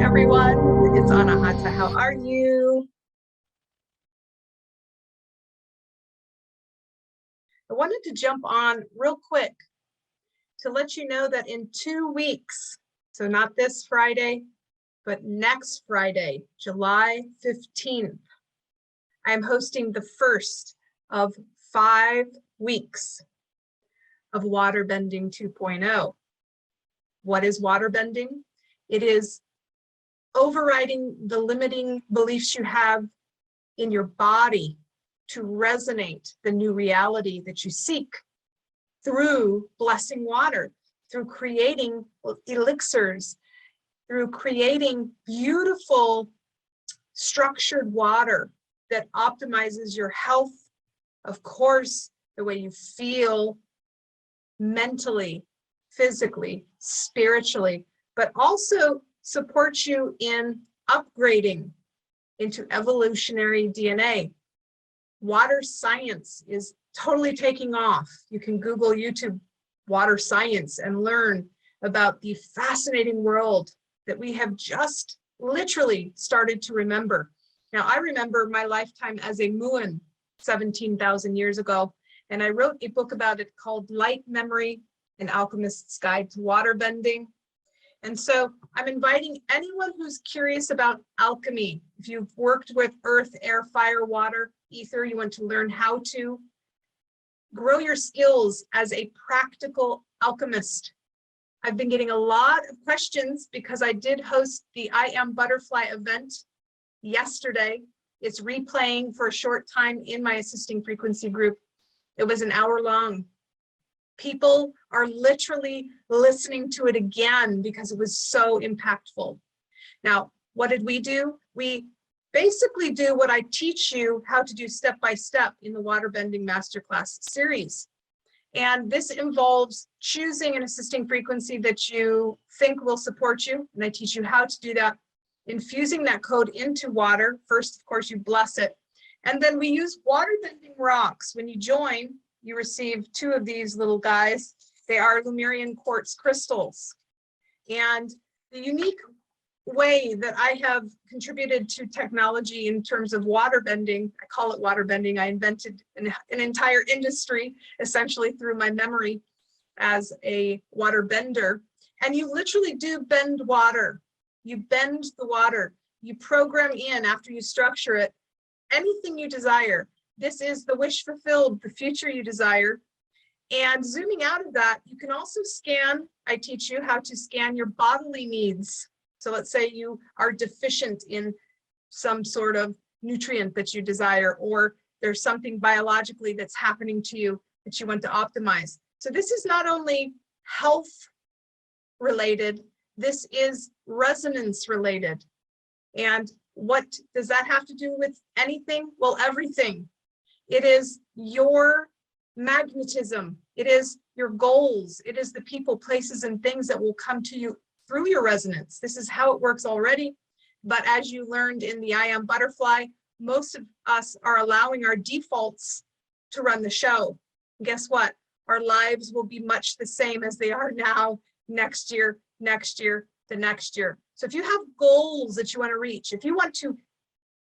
everyone. It's Anahata. How are you? I wanted to jump on real quick to let you know that in 2 weeks, so not this Friday, but next Friday, July 15th, I'm hosting the first of 5 weeks of Waterbending 2.0. What is waterbending? It is overriding the limiting beliefs you have in your body to resonate the new reality that you seek through blessing water, through creating elixirs, through creating beautiful structured water that optimizes your health, of course, the way you feel mentally, physically, spiritually, but also supports you in upgrading into evolutionary DNA. Water science is totally taking off. You can Google YouTube water science and learn about the fascinating world that we have just literally started to remember. Now, I remember my lifetime as a Muon 17,000 years ago, and I wrote a book about it called Light Memory, An Alchemist's Guide to Waterbending. And so I'm inviting anyone who's curious about alchemy. If you've worked with earth, air, fire, water, ether, you want to learn how to grow your skills as a practical alchemist. I've been getting a lot of questions because I did host the I Am Butterfly event yesterday. It's replaying for a short time in my assisting frequency group. It was an hour long. People are literally listening to it again because it was so impactful. Now, what did we do? We basically do what I teach you how to do step by step in the Waterbending Masterclass series. And this involves choosing an assisting frequency that you think will support you. And I teach you how to do that, infusing that code into water. First, of course, you bless it. And then we use waterbending rocks. When you join, you receive 2 of these little guys. They are Lemurian quartz crystals. And the unique way that I have contributed to technology in terms of waterbending, I call it waterbending. I invented an entire industry essentially through my memory as a waterbender. And you literally do bend water. You bend the water. You program in, after you structure it, anything you desire. This is the wish fulfilled, the future you desire. And zooming out of that, you can also scan. I teach you how to scan your bodily needs. So let's say you are deficient in some sort of nutrient that you desire, or there's something biologically that's happening to you that you want to optimize. So this is not only health related, this is resonance related. And what does that have to do with anything? Well, everything. It is your magnetism. It is your goals. It is the people, places, and things that will come to you through your resonance. This is how it works already. But as you learned in the I Am Butterfly, most of us are allowing our defaults to run the show. And guess what? Our lives will be much the same as they are now, next year, the next year. So if you have goals that you want to reach, if you want to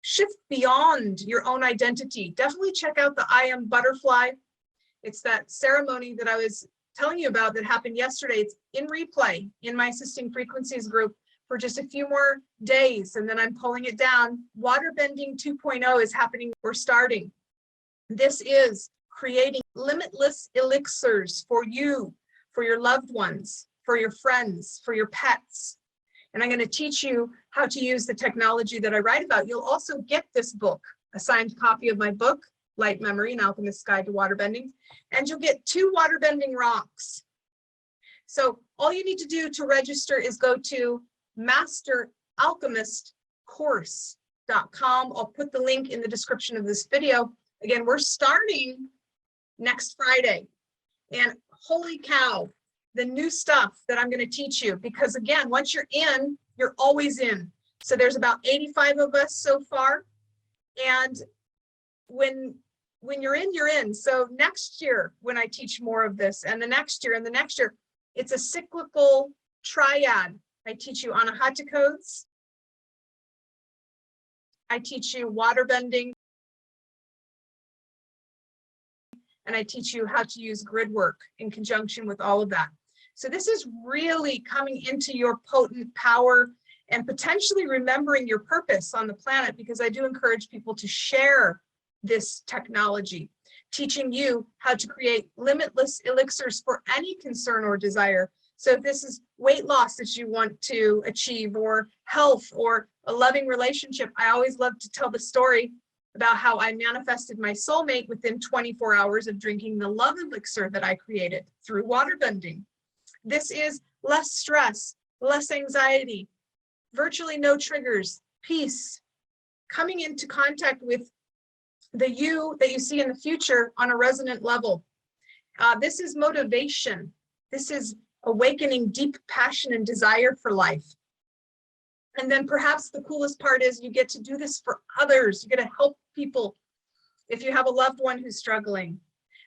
shift beyond your own identity, definitely check out the I Am Butterfly. It's that ceremony that I was telling you about that happened yesterday. It's in replay in my assisting frequencies group for just a few more days, and then I'm pulling it down. Waterbending 2.0 is happening. We're starting. This is creating limitless elixirs for you, for your loved ones, for your friends, for your pets. And I'm going to teach you how to use the technology that I write about. You'll also get this book, a signed copy of my book, Light Memory, An Alchemist's Guide to Waterbending, and you'll get 2 waterbending rocks. So all you need to do to register is go to masteralchemistcourse.com. I'll put the link in the description of this video. Again, we're starting next Friday. And holy cow, the new stuff that I'm going to teach you, because again, once you're in, you're always in. So there's about 85 of us so far. And when you're in, you're in. So next year, when I teach more of this, and the next year, and the next year, it's a cyclical triad. I teach you Anahata codes, I teach you waterbending, and I teach you how to use grid work in conjunction with all of that. So this is really coming into your potent power and potentially remembering your purpose on the planet, because I do encourage people to share this technology, teaching you how to create limitless elixirs for any concern or desire. So if this is weight loss that you want to achieve, or health, or a loving relationship, I always love to tell the story about how I manifested my soulmate within 24 hours of drinking the love elixir that I created through waterbending. This is less stress, less anxiety, virtually no triggers, peace, coming into contact with the you that you see in the future on a resonant level. This is motivation. This is awakening deep passion and desire for life. And then perhaps the coolest part is you get to do this for others. You get to help people. If you have a loved one who's struggling,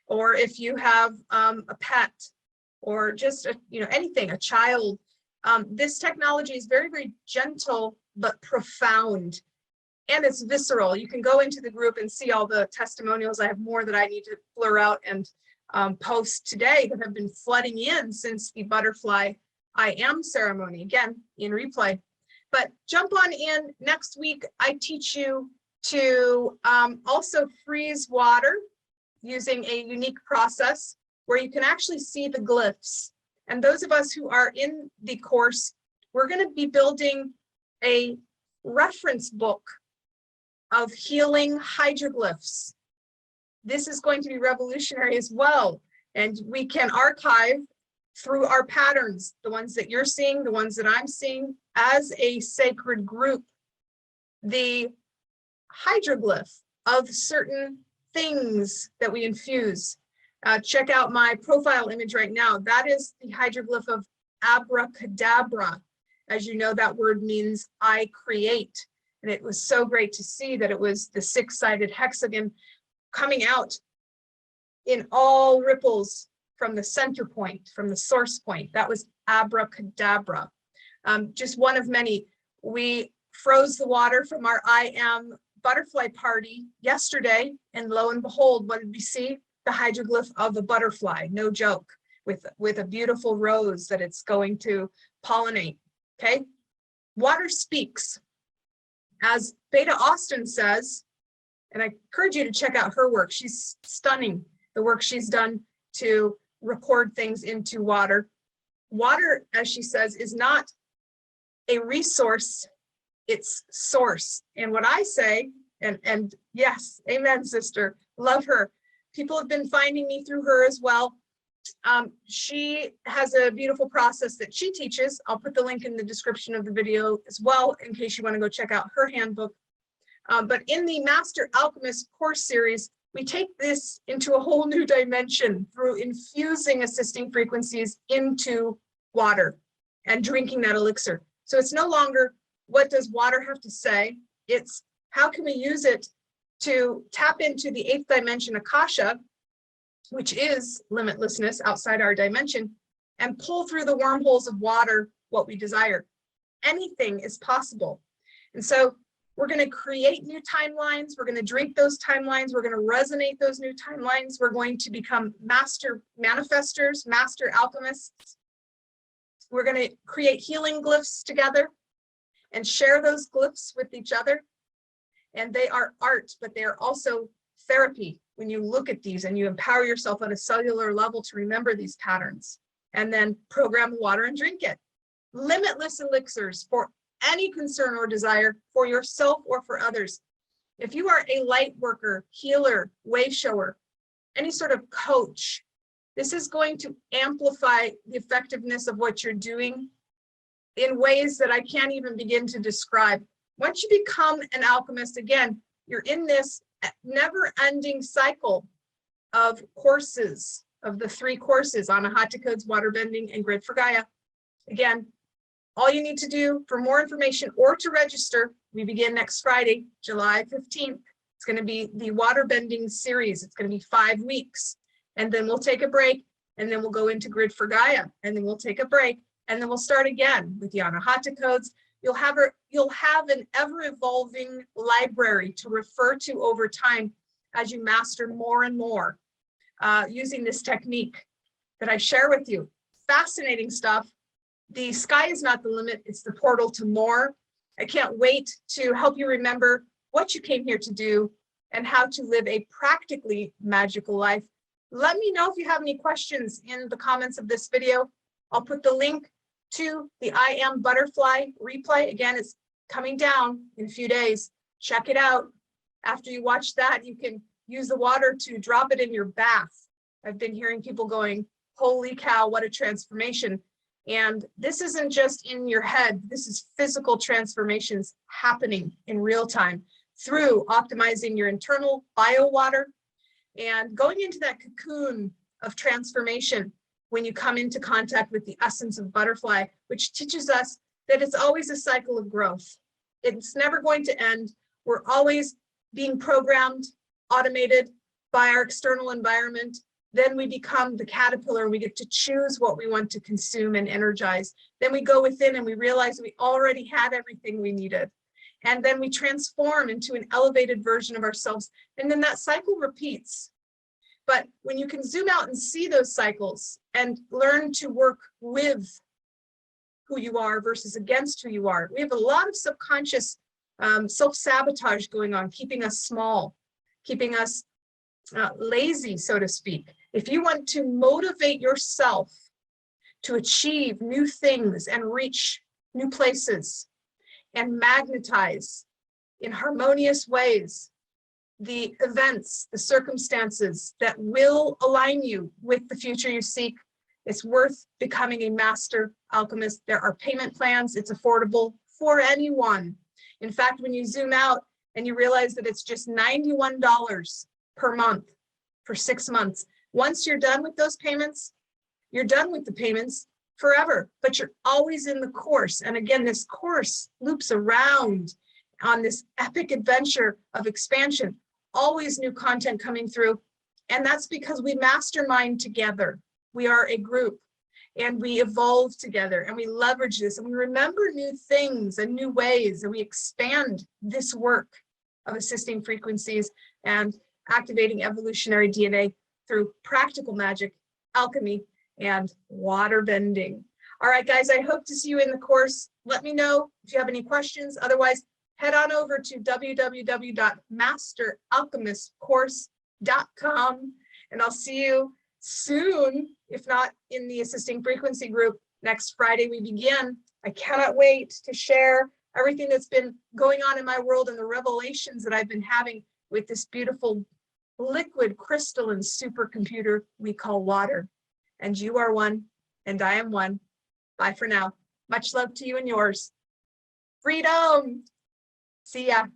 or if you have a pet, or just anything, a child. This technology is very, very gentle, but profound. And it's visceral. You can go into the group and see all the testimonials. I have more that I need to blur out and post today that have been flooding in since the butterfly I am ceremony, again, in replay. But jump on in. Next week, I teach you to also freeze water using a unique process where you can actually see the glyphs. And those of us who are in the course, we're going to be building a reference book of healing hydroglyphs. This is going to be revolutionary as well. And we can archive through our patterns, the ones that you're seeing, the ones that I'm seeing, as a sacred group, the hydroglyph of certain things that we infuse. Check out my profile image right now. That is the hydroglyph of abracadabra. As you know, that word means I create. And it was so great to see that it was the six-sided hexagon coming out in all ripples from the center point, from the source point. That was abracadabra. Just one of many. We froze the water from our I am butterfly party yesterday, and lo and behold, what did we see? The hydroglyph of a butterfly, no joke, with a beautiful rose that it's going to pollinate, okay? Water speaks. As Beta Austin says, and I encourage you to check out her work. She's stunning, the work she's done to record things into water. Water, as she says, is not a resource, it's source. And what I say, and yes, amen, sister, love her. People have been finding me through her as well. She has a beautiful process that she teaches. I'll put the link in the description of the video as well, in case you want to go check out her handbook. But in the Master Alchemist course series, we take this into a whole new dimension through infusing assisting frequencies into water and drinking that elixir. So it's no longer, what does water have to say? It's how can we use it to tap into the 8th dimension Akasha, which is limitlessness outside our dimension, and pull through the wormholes of water what we desire. Anything is possible. And so we're going to create new timelines. We're going to drink those timelines. We're going to resonate those new timelines. We're going to become master manifestors, master alchemists. We're going to create healing glyphs together and share those glyphs with each other. And they are art, but they are also therapy when you look at these and you empower yourself on a cellular level to remember these patterns, and then program water and drink it. Limitless elixirs for any concern or desire for yourself or for others. If you are a light worker, healer, way shower, any sort of coach, this is going to amplify the effectiveness of what you're doing in ways that I can't even begin to describe. Once you become an alchemist, again, you're in this never-ending cycle of courses, of the 3 courses, Anahata Codes, Waterbending, and Grid for Gaia. Again, all you need to do for more information or to register, we begin next Friday, July 15th. It's going to be the Waterbending series. It's going to be 5 weeks. And then we'll take a break, and then we'll go into Grid for Gaia, and then we'll take a break, and then we'll start again with the Anahata Codes, You'll have an ever-evolving library to refer to over time as you master more and more using this technique that I share with you. Fascinating stuff. The sky is not the limit, it's the portal to more. I can't wait to help you remember what you came here to do and how to live a practically magical life. Let me know if you have any questions in the comments of this video. I'll put the link to the I Am Butterfly replay. Again, it's coming down in a few days. Check it out. After you watch that, you can use the water to drop it in your bath. I've been hearing people going, holy cow, what a transformation. And this isn't just in your head. This is physical transformations happening in real time through optimizing your internal bio water and going into that cocoon of transformation when you come into contact with the essence of butterfly, which teaches us that it's always a cycle of growth. It's never going to end. We're always being programmed, automated by our external environment. Then we become the caterpillar and we get to choose what we want to consume and energize. Then we go within and we realize we already had everything we needed. And then we transform into an elevated version of ourselves. And then that cycle repeats. But when you can zoom out and see those cycles and learn to work with who you are versus against who you are, we have a lot of subconscious self-sabotage going on, keeping us small, keeping us lazy, so to speak. If you want to motivate yourself to achieve new things and reach new places and magnetize in harmonious ways the events, the circumstances that will align you with the future you seek, it's worth becoming a master alchemist. There are payment plans. It's affordable for anyone. In fact, when you zoom out and you realize that it's just $91 per month for 6 months, once you're done with those payments, you're done with the payments forever, but you're always in the course. And again, this course loops around on this epic adventure of expansion, always new content coming through. And that's because we mastermind together. We are a group and we evolve together and we leverage this and we remember new things and new ways and we expand this work of assisting frequencies and activating evolutionary DNA through practical magic, alchemy, and water bending. All right, guys, I hope to see you in the course. Let me know if you have any questions. Otherwise, head on over to www.masteralchemistcourse.com and I'll see you soon, if not in the Assisting Frequency group. Next Friday we begin. I cannot wait to share everything that's been going on in my world and the revelations that I've been having with this beautiful liquid crystalline supercomputer we call water. And you are one, and I am one. Bye for now. Much love to you and yours. Freedom. See ya.